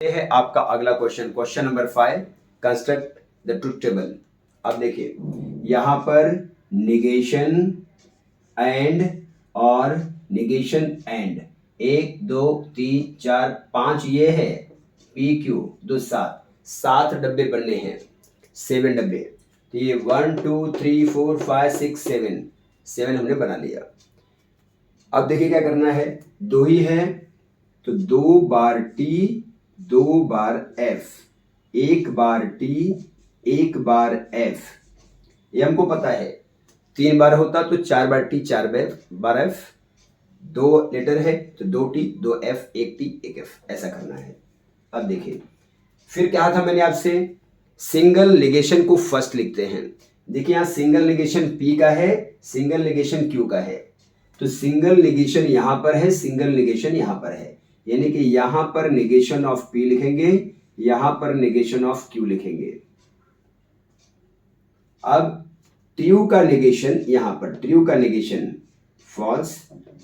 ये है आपका अगला question, question number 5, construct the truth table. अब देखिए यहां पर निगेशन एंड और निगेशन एंड 1 2 3 4 5 ये है पी क्यू दो 7 डब्बे बनने हैं, 7 डब्बे। तो ये 1 2 3 4 5 6 7 हमने बना लिया। अब देखिए क्या करना है, दो ही है तो 2 बार टी 2 बार एफ, 1 बार टी 1 बार एफ, ये हमको पता है। 3 बार होता तो 4 बार टी 4 बार एफ, 2 लेटर है तो 2 टी 2 एफ 1 टी 1 एफ, ऐसा करना है। अब देखिए फिर क्या था, मैंने आपसे सिंगल लिगेशन को फर्स्ट लिखते हैं। देखिए यहाँ सिंगल लिगेशन पी का है, सिंगल लिगेशन क्यू का है, तो सिंगल निगेशन यहां पर है, सिंगल निगेशन यहां पर है, यानी कि यहां पर निगेशन ऑफ पी लिखेंगे, यहां पर निगेशन ऑफ क्यू लिखेंगे। अब ट्रू का निगेशन यहां पर, ट्रू का निगेशन फॉल्स,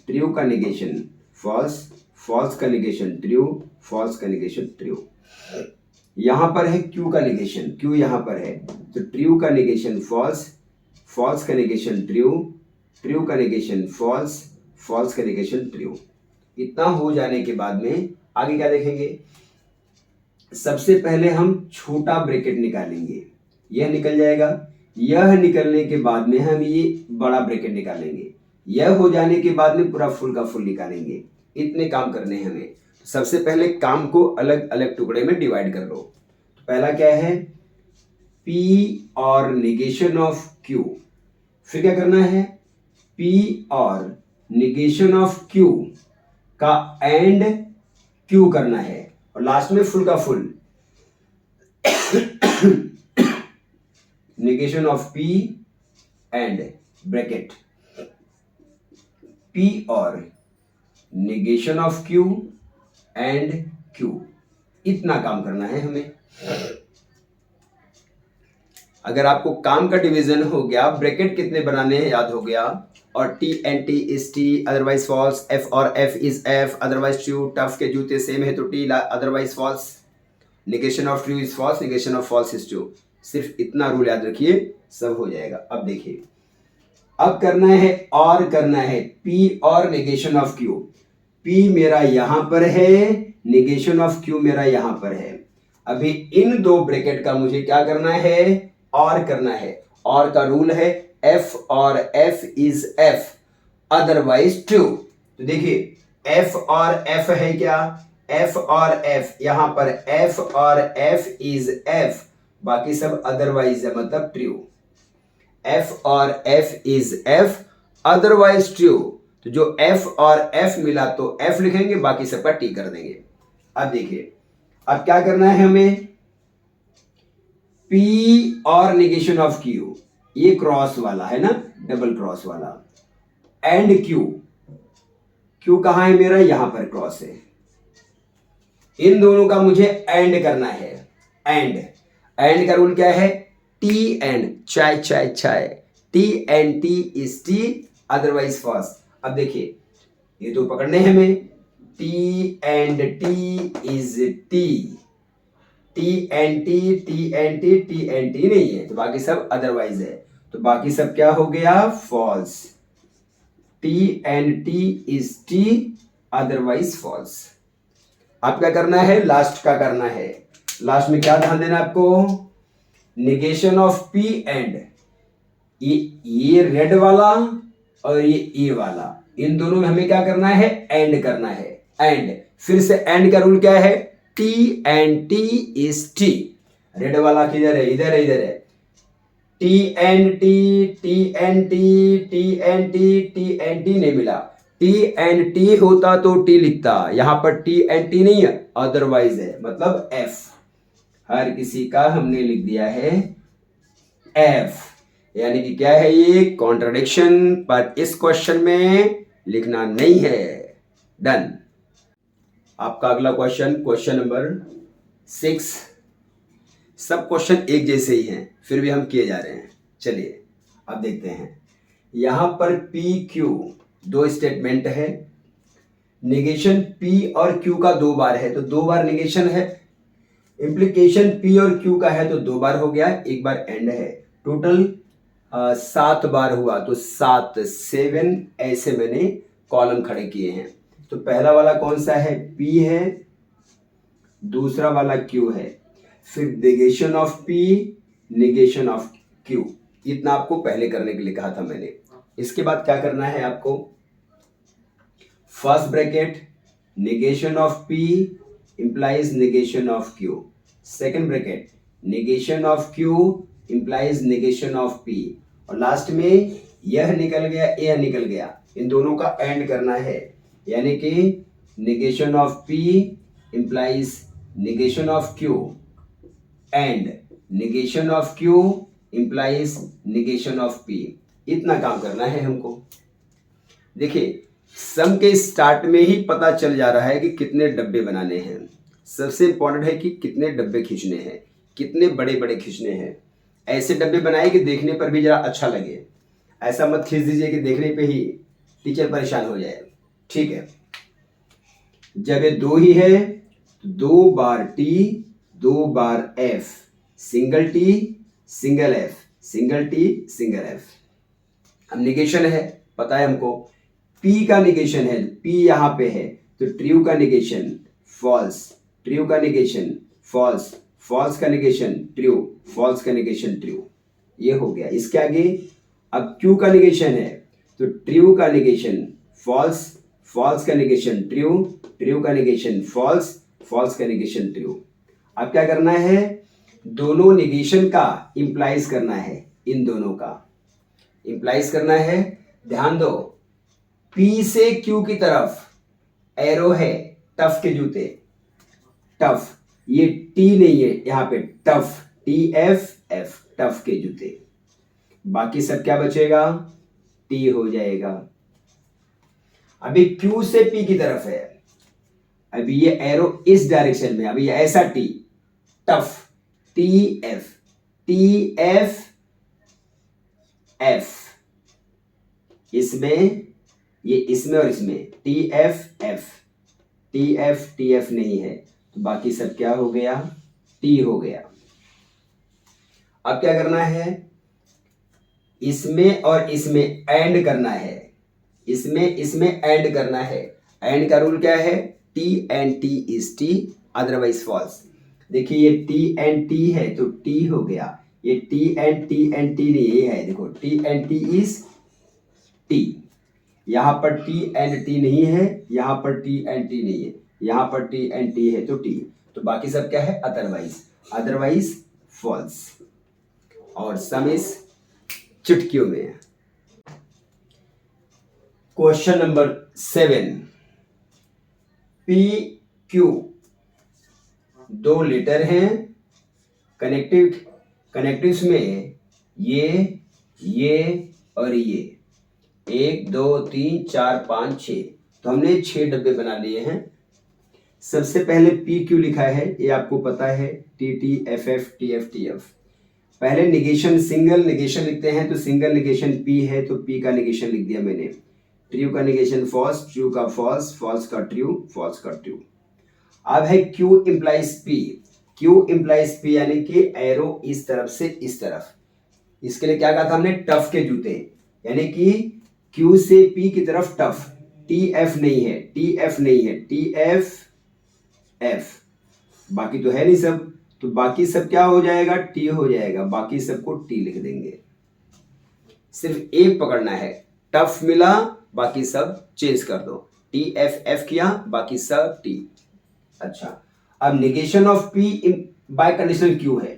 ट्रू का निगेशन फॉल्स, फॉल्स का निगेशन ट्रू, फॉल्स का निगेशन ट्रू। यहां पर है क्यू का निगेशन, क्यू यहां पर है तो ट्रू का निगेशन फॉल्स, फॉल्स का निगेशन ट्रू, ट्रू का निगेशन फॉल्स, फॉल्स का निगेशन ट्रू। इतना हो जाने के बाद में आगे क्या देखेंगे, सबसे पहले हम छोटा ब्रैकेट निकालेंगे, यह निकल जाएगा। यह निकलने के बाद में हम ये बड़ा ब्रैकेट निकालेंगे, यह हो जाने के बाद में पूरा फुल का फुल निकालेंगे। इतने काम करने हैं हमें। सबसे पहले काम को अलग अलग टुकड़े में डिवाइड कर लो। तो पहला क्या है, P और निगेशन ऑफ Q। फिर क्या करना है, P और निगेशन ऑफ Q का एंड Q करना है, और लास्ट में फुल का full negation of P and bracket P और negation of Q and Q। इतना काम करना है हमें। अगर आपको काम का डिवीजन हो गया, ब्रैकेट कितने बनाने हैं याद हो गया, और T and T is T otherwise false, F और F is F otherwise true, टफ के जूते सेम है तो T otherwise false, negation of true is false, negation of false is true. सिर्फ इतना रूल याद रखिए, सब हो जाएगा। अब देखिए अब करना है, और करना है P और निगेशन ऑफ Q। P मेरा यहां पर है, निगेशन ऑफ Q मेरा यहां पर है। अभी इन दो ब्रैकेट का मुझे क्या करना है, और करना है। और का रूल है F और F is F otherwise true. तो देखिए F और F है क्या, F और F, यहां पर F और F इज F, बाकी सब अदरवाइज है मतलब ट्रू। F और F is F otherwise true, तो जो F और F मिला तो F लिखेंगे, बाकी सबका T कर देंगे। अब देखिए अब क्या करना है हमें, P और निगेशन ऑफ Q, ये क्रॉस वाला है ना, डबल क्रॉस वाला, एंड Q, Q कहां है मेरा, यहां पर क्रॉस है। इन दोनों का मुझे एंड करना है। एंड का रूल क्या है, टी एंड चाय चाय चाय, T and T is T otherwise false. अब देखिए ये तो पकड़ने हैं हमें, T and T is T, T and T, T and T, T and T नहीं है तो बाकी सब अदरवाइज है, तो बाकी सब क्या हो गया, false. T and T is T otherwise false. अब क्या करना है, लास्ट का करना है। लास्ट में क्या ध्यान देना आपको, निगेशन ऑफ P एंड, ये रेड वाला और ये E वाला, इन दोनों में हमें क्या करना है, एंड करना है। एंड फिर से एंड का रूल क्या है, T and T is T। Red वाला किधर है, इधर है, इधर है। T and T, T and T, T and T, T and T नहीं मिला, T एंड T होता तो T लिखता, यहां पर T एंड T नहीं है अदरवाइज है मतलब F। हर किसी का हमने लिख दिया है F, यानी कि क्या है ये, कॉन्ट्रडिक्शन, पर इस क्वेश्चन में लिखना नहीं है। डन। आपका अगला क्वेश्चन, क्वेश्चन नंबर 6। सब क्वेश्चन एक जैसे ही हैं, फिर भी हम किए जा रहे हैं। चलिए अब देखते हैं। यहां पर पी क्यू दो स्टेटमेंट है, निगेशन P और Q का 2 बार है तो 2 बार निगेशन है, इम्प्लीकेशन पी और क्यू का है तो 2 बार हो गया, 1 बार एंड है, टोटल 7 बार हुआ, तो 7 ऐसे मैंने कॉलम खड़े किए हैं। तो पहला वाला कौन सा है, पी है, दूसरा वाला क्यू है, फिर negation of P, negation of Q, इतना आपको पहले करने के लिए कहा था मैंने। इसके बाद क्या करना है आपको, first bracket negation of P implies negation of Q, second bracket negation of Q implies negation of P, और लास्ट में यह निकल गया, यह निकल गया, इन दोनों का एंड करना है, यानी कि negation of P implies negation of Q and negation of Q implies negation of P, इतना काम करना है हमको। देखिए सम के स्टार्ट में ही पता चल जा रहा है कि कितने डब्बे बनाने हैं। सबसे इंपॉर्टेंट है कि कितने डब्बे खींचने हैं, कितने बड़े बड़े खींचने हैं। ऐसे डब्बे बनाए कि देखने पर भी जरा अच्छा लगे, ऐसा मत खींच दीजिए कि देखने पे ही टीचर परेशान हो जाए। ठीक है, जब ये 2 ही है तो 2 बार टी, 2 बार F, single T single F, single T single F. अब निगेशन है, पता है हमको, पी का निगेशन है, पी यहां पे है तो ट्रू का निगेशन फॉल्स, ट्रू का निगेशन फॉल्स, फॉल्स का निगेशन ट्रू, फॉल्स का निगेशन ट्रू, ये हो गया। इसके आगे अब क्यू का निगेशन है तो ट्रू का निगेशन फॉल्स, फॉल्स का निगेशन ट्रू, ट्रू का निगेशन फॉल्स, फॉल्स का निगेशन ट्रू। अब क्या करना है, दोनों निगेशन का इंप्लाइज करना है, इन दोनों का इंप्लाइज करना है। ध्यान दो, पी से क्यू की तरफ एरो है, टफ के जूते, टफ, ये टी नहीं है यहां पे, tough, T F F, tough के जूते। बाकी सब क्या बचेगा, टी हो जाएगा। अभी क्यू से पी की तरफ है, अभी ये एरो इस डायरेक्शन में, अभी ऐसा T, tough, T F, T F F, इसमें, ये इसमें और इसमें, T F F, T F नहीं है, तो बाकी सब क्या हो गया, टी हो गया। अब क्या करना है, इसमें और इसमें एंड करना है, इसमें इसमें एंड करना है। एंड का रूल क्या है, T and T is T, otherwise false. देखिए ये टी एंड टी है तो टी हो गया, ये टी एंड टी नहीं, ये है, देखो T and T is T, यहां पर टी एंड टी नहीं है, यहां पर टी एंड टी नहीं है, यहां पर टी एंड टी है तो टी, तो बाकी सब क्या है, अदरवाइज, अदरवाइज फॉल्स। और सम इज चुटकियों में। Question number 7, P Q 2 letter हैं, कनेक्टिव्स में ये और ये 1 2 3 4 5 6, तो हमने 6 डब्बे बना लिए हैं। सबसे पहले पी क्यू लिखा है, ये आपको पता है, T T F F T F T F. पहले निगेशन, सिंगल निगेशन लिखते हैं, तो सिंगल निगेशन पी है तो पी का निगेशन लिख दिया मैंने, ट्रू का निगेशन फॉल्स, ट्रू का फॉल्स, फॉल्स का ट्रू, फॉल्स का ट्रू। अब है Q implies P, Q implies P यानी कि एरो इस तरफ से इस तरफ, इसके लिए क्या कहा था हमने, टफ के जूते, यानी कि क्यू से पी की तरफ टफ, टी एफ नहीं है, टी एफ नहीं है, टी एफ एफ, बाकी तो है नहीं सब, तो बाकी सब क्या हो जाएगा, टी हो जाएगा, बाकी सबको टी लिख देंगे। सिर्फ एक पकड़ना है, टफ मिला बाकी सब चेंज कर दो, टी एफ एफ किया बाकी सब टी। अच्छा, अब negation of P bye conditional Q है,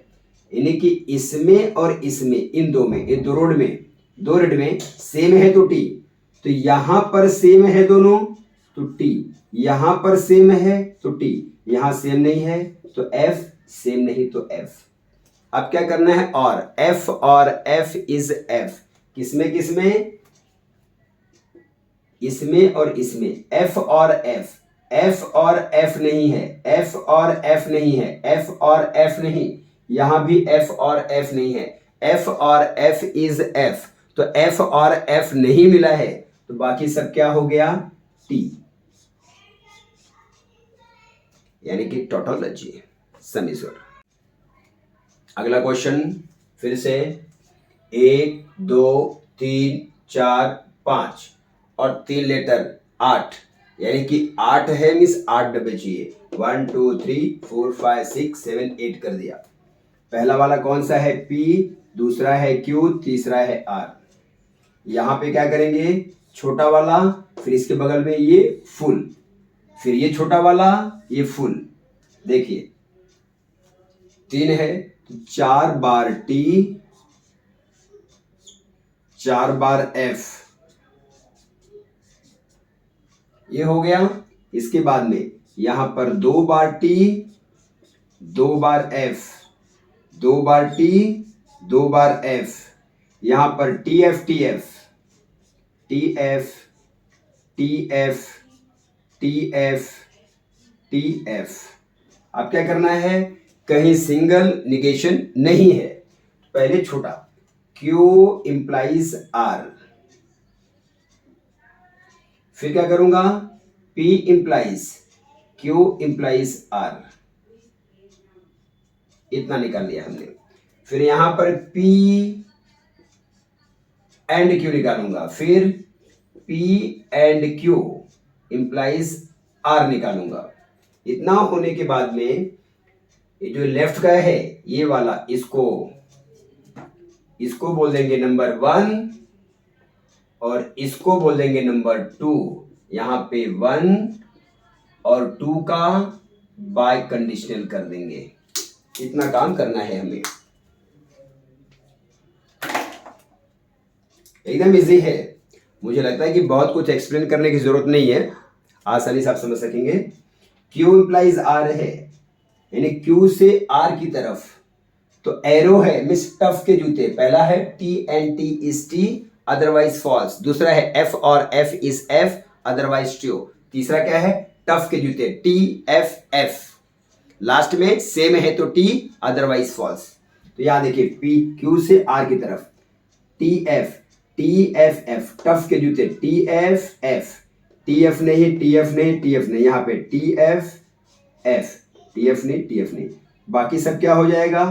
यानी कि इसमें और इसमें, इन दो में, ये दो रेड में सेम है तो टी, तो यहां पर सेम है दोनों तो टी, यहां पर सेम है तो टी, यहां सेम नहीं है तो एफ, सेम नहीं तो एफ। अब क्या करना है, और एफ इज एफ, किसमें किसमें, इसमें और इसमें, एफ और एफ, एफ और एफ नहीं है, एफ और एफ नहीं है, एफ और एफ नहीं, यहां भी एफ और एफ नहीं है, एफ और एफ इज एफ, तो एफ और एफ नहीं मिला है तो बाकी सब क्या हो गया, टी, यानी कि टोटोलॉजी। समी स्वर। अगला क्वेश्चन फिर से 1 2 3 4 5 और 3 लेटर 8, यानी कि 8 है मीन्स 8 डब्बे चाहिए। 1 2 3 4 5 6 7 8 कर दिया। पहला वाला कौन सा है? P, दूसरा है Q, तीसरा है R। यहां पे क्या करेंगे? छोटा वाला, फिर इसके बगल में ये फुल, फिर ये छोटा वाला, ये फुल। देखिए 3 है तो 4 बार T, 4 बार F, ये हो गया। इसके बाद में यहां पर 2 बार T, 2 बार F, 2 बार T, 2 बार F, यहां पर TF TF TF TF TF TF। अब क्या करना है? कहीं सिंगल निगेशन नहीं है, पहले छोटा Q इंप्लाइज R, फिर क्या करूंगा? P implies Q implies R, इतना निकाल लिया हमने। फिर यहां पर P एंड Q निकालूंगा, फिर P and Q implies R निकालूंगा। इतना होने के बाद में ये जो लेफ्ट का है ये वाला, इसको बोल देंगे नंबर 1 और इसको बोल देंगे नंबर 2। यहां पे 1 और 2 का बाय कंडीशनल कर देंगे। इतना काम करना है हमें, एकदम इजी है। मुझे लगता है कि बहुत कुछ एक्सप्लेन करने की जरूरत नहीं है, आसानी से आप समझ सकेंगे। Q इंप्लाइज R है, यानी Q से R की तरफ तो एरो है मिस टफ के जूते। पहला है TNT is T otherwise false, दूसरा है F और F is F otherwise true, तीसरा क्या है? टफ के जूते TFF। लास्ट में सेम है तो T अदरवाइज फॉल्स। तो यहां देखिए P Q से R की तरफ TF TFF टफ के जूते TFF, TF नहीं TF नहीं TF नहीं, यहां पे TFF, TF नहीं TF नहीं, बाकी सब क्या हो जाएगा?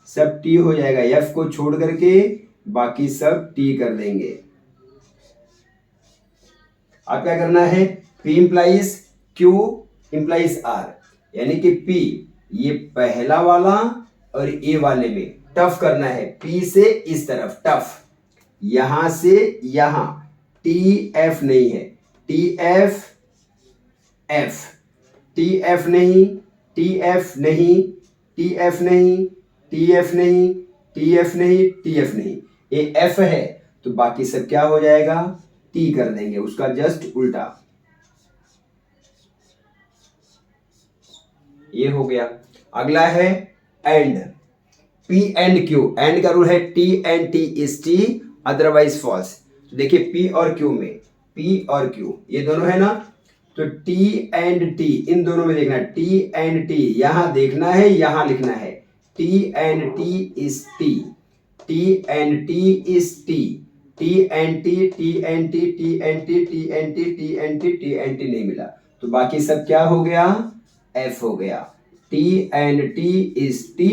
सब T हो जाएगा। F को छोड़ करके बाकी सब T कर देंगे। अब क्या करना है? P implies Q implies R, यानी कि P ये पहला वाला और ये वाले में टफ करना है। P से इस तरफ टफ, यहां से यहां TF नहीं है, TF F, TF नहीं TF नहीं TF नहीं TF नहीं TF नहीं TF नहीं, ये F है तो बाकी सब क्या हो जाएगा? T कर देंगे, उसका जस्ट उल्टा। ये हो गया। अगला है and, P and Q। And का रूल है T and T is T otherwise false. तो देखिए P और Q में, P और Q ये दोनों है ना, तो T एंड T इन दोनों में देखना है। T एंड T यहां देखना है, यहां लिखना है T and T is T, T and T is T, T and T, T and T, T and T, T and T, T and T, T and T नहीं मिला तो बाकी सब क्या हो गया? F हो गया। T and T is T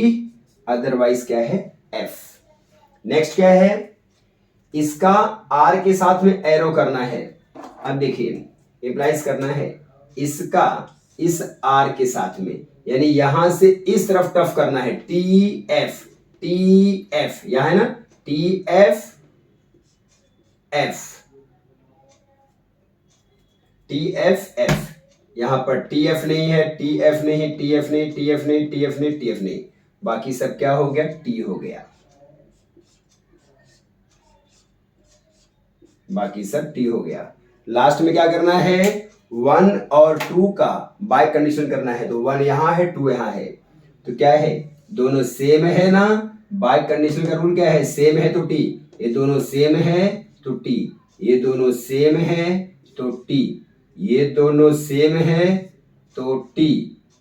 otherwise क्या है? F। नेक्स्ट क्या है? इसका R के साथ में एरो करना है। अब देखिए इंप्लाइज करना है इसका इस R के साथ में, यानी यहां से इस तरफ टफ करना है। TF TF यहां है ना, TF F TF F, यहां पर TF नहीं है, TF नहीं TF नहीं TF नहीं TF नहीं TF नहीं, बाकी सब क्या हो गया? T हो गया, बाकी सब T हो गया। लास्ट में क्या करना है? 1 और 2 का बाय कंडीशन करना है। तो 1 यहां है 2 यहां है, तो क्या है? दोनों सेम है ना। बाय कंडीशन का रूल क्या है? सेम है तो T, ये दोनों सेम है तो T, ये दोनों सेम है तो T, ये दोनों सेम है तो T,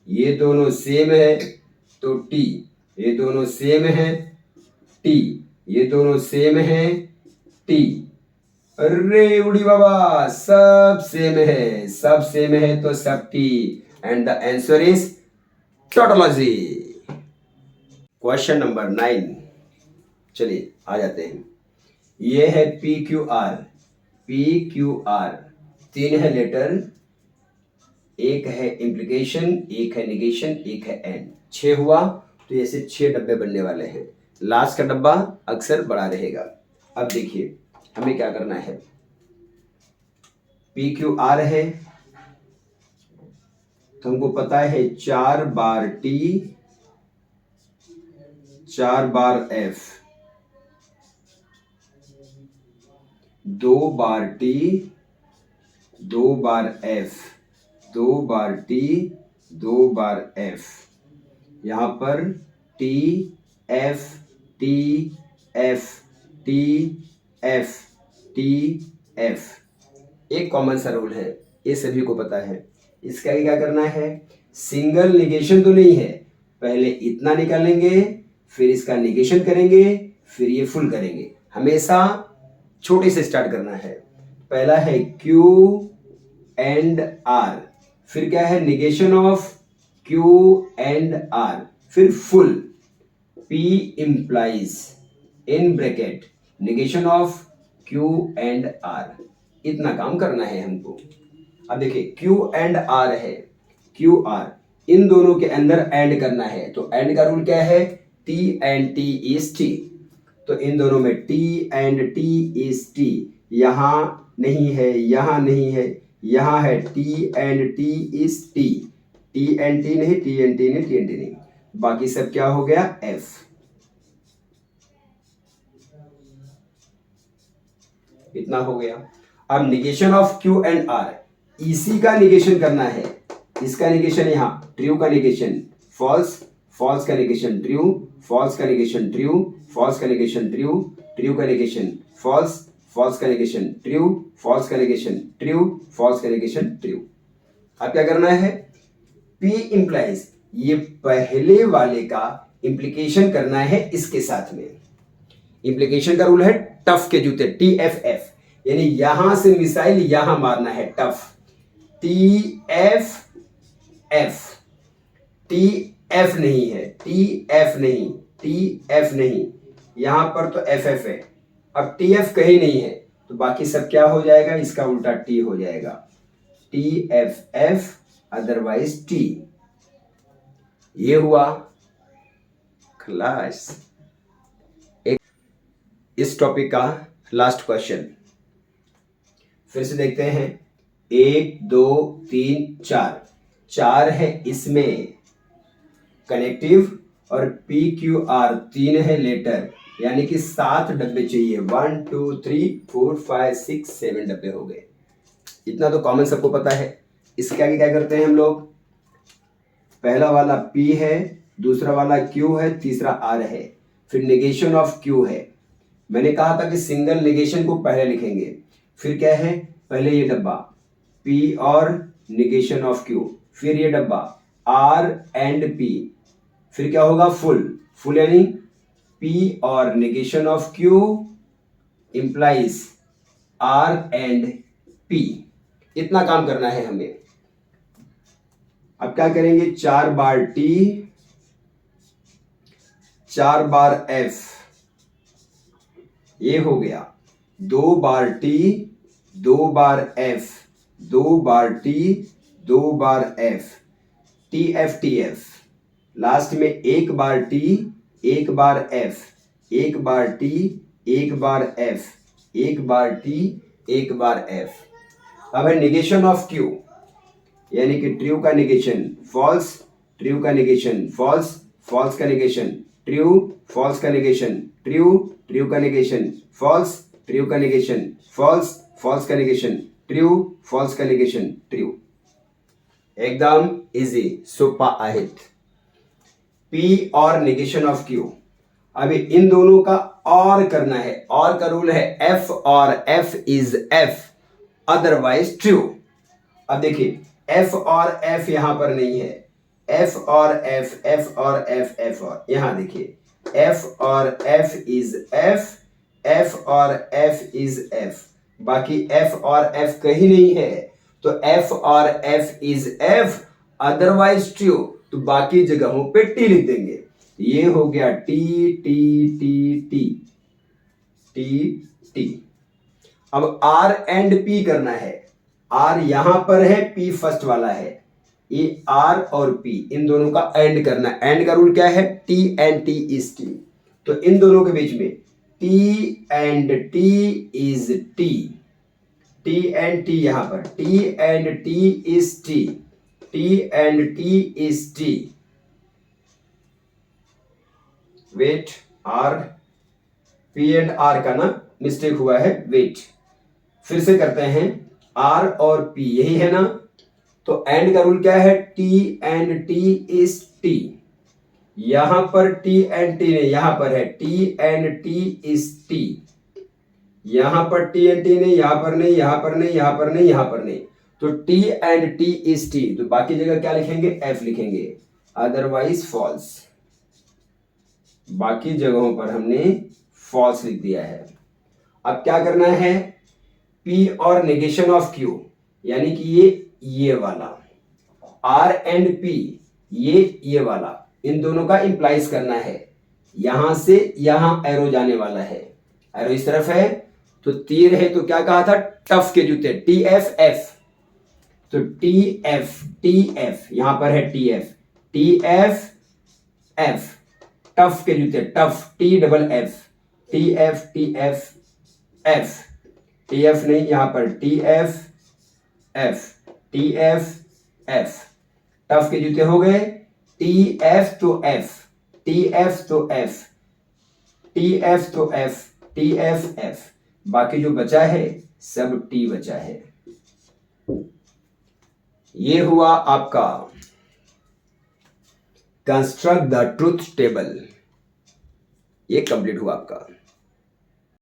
ये दोनों सेम है तो T, ये दोनों सेम है T, ये दोनों सेम है T। अरे उड़ी बाबा, सब सेम है, सब सेम है तो सब T, and the answer is tautology. Question number 9, चलिए आ जाते हैं। ये है P Q R, P Q R, 3 है लेटर, एक है इम्प्लीकेशन, एक है निगेशन, एक है एंड। 6 हुआ, तो ऐसे 6 डब्बे बनने वाले हैं। लास्ट का डब्बा अक्सर बड़ा रहेगा। अब देखिए हमें क्या करना है। पी क्यू आर है तो हमको पता है 4 बार टी, 4 बार एफ, 2 बार टी, 2 बार एफ, 2 बार टी, 2 बार एफ। यहाँ पर T F T F T F T F, एक कॉमन सा रूल है, ये सभी को पता है। इसका क्या करना है, सिंगल निगेशन तो नहीं है, पहले इतना निकालेंगे, फिर इसका निगेशन करेंगे, फिर ये फुल करेंगे। हमेशा छोटे से स्टार्ट करना है। पहला है Q एंड R, फिर क्या है negation of Q and R, फिर full P implies in bracket negation of Q and R। इतना काम करना है हमको। अब देखिए Q एंड R है, Q R, इन दोनों के अंदर एंड करना है। तो एंड का रूल क्या है, T and T is T। तो इन दोनों में T and T is T, यहां नहीं है, यहां नहीं है, यहां है T and T is T। T and T नहीं, T एंड T नहीं, T एंड T नहीं, बाकी सब क्या हो गया F। इतना हो गया। अब negation of Q and R, इसी का निगेशन करना है। इसका निगेशन यहाँ ट्रू का निगेशन फॉल्स, फॉल्स का निगेशन ट्रू, फॉल्स का निगेशन ट्रू, फॉल्स का निगेशन ट्रू, ट्रू का निगेशन फॉल्स, फॉल्स का निगेशन ट्रू, फॉल्स का निगेशन ट्रू, फॉल्स का निगेशन ट्रू। अब क्या करना है, P इंप्लाइज, ये पहले वाले का इंप्लीकेशन करना है इसके साथ में। इंप्लीकेशन का रूल है टफ के जूते, TFF, यानी यहां से मिसाइल यहां मारना है, टफ TFF। TF नहीं है, TF नहीं, TF नहीं, यहां पर तो FF है। अब TF कहीं नहीं है तो बाकी सब क्या हो जाएगा, इसका उल्टा T हो जाएगा, TFF अदरवाइज T। ये हुआ खलास। एक इस टॉपिक का लास्ट क्वेश्चन फिर से देखते हैं। 1 2 3 4, 4 है इसमें कनेक्टिव, और PQR 3 है लेटर, यानी कि 7 डब्बे चाहिए। 1 2 3 4 5 6 7 डब्बे हो गए। इतना तो कॉमन सबको पता है। इसके आगे क्या करते हैं हम लोग, पहला वाला P है, दूसरा वाला Q है, तीसरा R है, फिर निगेशन ऑफ Q है। मैंने कहा था कि सिंगल निगेशन को पहले लिखेंगे, फिर क्या है, पहले ये डब्बा P और निगेशन ऑफ Q, फिर ये डब्बा R एंड P, फिर क्या होगा फुल, फुल यानी P और negation of Q implies R and P। इतना काम करना है हमें। अब क्या करेंगे, 4 बार T, 4 बार F, ये हो गया। 2 बार T, 2 बार F, 2 बार T, 2 बार F, TF TF। लास्ट में 1 बार T, 1 बार F, 1 बार T, 1 बार F, 1 बार T, 1 बार F। अब है निगेशन ऑफ Q, यानी कि ट्रू का निगेशन फॉल्स, ट्रू का निगेशन फॉल्स, फॉल्स का निगेशन ट्रू, फॉल्स का निगेशन ट्रू, ट्रू का निगेशन फॉल्स, ट्रू का निगेशन फॉल्स, फॉल्स का निगेशन ट्रू, फॉल्स का निगेशन ट्रू। एकदम इजी, सोपा आहेत। P और निगेशन ऑफ Q। अभी इन दोनों का और करना है, और का रूल है F और F is F otherwise true. अब देखिए F और F यहां पर नहीं है, F और F, F और F, F और, यहां देखिए F और F इज F, F और F इज F, बाकी F और F कहीं नहीं है, तो F और F is F otherwise true, तो बाकी जगहों पे T लिख देंगे। ये हो गया T T T T T T. अब आर एंड पी करना है। आर यहां पर है, पी फर्स्ट वाला है। ये आर और पी इन दोनों का एंड करना है। एंड का रूल क्या है? T and T is T. तो इन दोनों के बीच में T and T is T. T and T यहां पर T and T is T. T and T is T. Wait, R P and R का ना मिस्टेक हुआ है, वेट फिर से करते हैं। आर और पी यही है ना, तो एंड का रूल क्या है? T and T is T. यहां पर टी एंड टी नहीं, यहां पर है T and T is T. यहां पर टी एंड टी नहीं, यहां पर नहीं, यहां पर नहीं, यहां पर नहीं, यहां पर नहीं। तो T and T is T. तो बाकी जगह क्या लिखेंगे? एफ लिखेंगे, अदरवाइज फॉल्स। बाकी जगहों पर हमने फॉल्स लिख दिया है। अब क्या करना है? P और नेगेशन ऑफ Q, यानी कि ये वाला R एंड P, ये वाला, इन दोनों का इंप्लाइज करना है। यहां से यहां एरो जाने वाला है। एरो इस तरफ है तो तीर है, तो क्या कहा था? टफ के जूते, टी एफ एफ। तो टी एफ यहां पर है टी एफ एफ। टफ के जूते, tough, T double F, T F F. T F नहीं, यहां पर टी एफ एफ। टफ के जूते हो गए। टी एफ तो एफ, टी एफ तो एफ, टी एफ तो एफ, टी एफ एफ। बाकी जो बचा है सब टी बचा है। ये हुआ आपका कंस्ट्रक्ट द ट्रुथ टेबल। ये कंप्लीट हुआ आपका।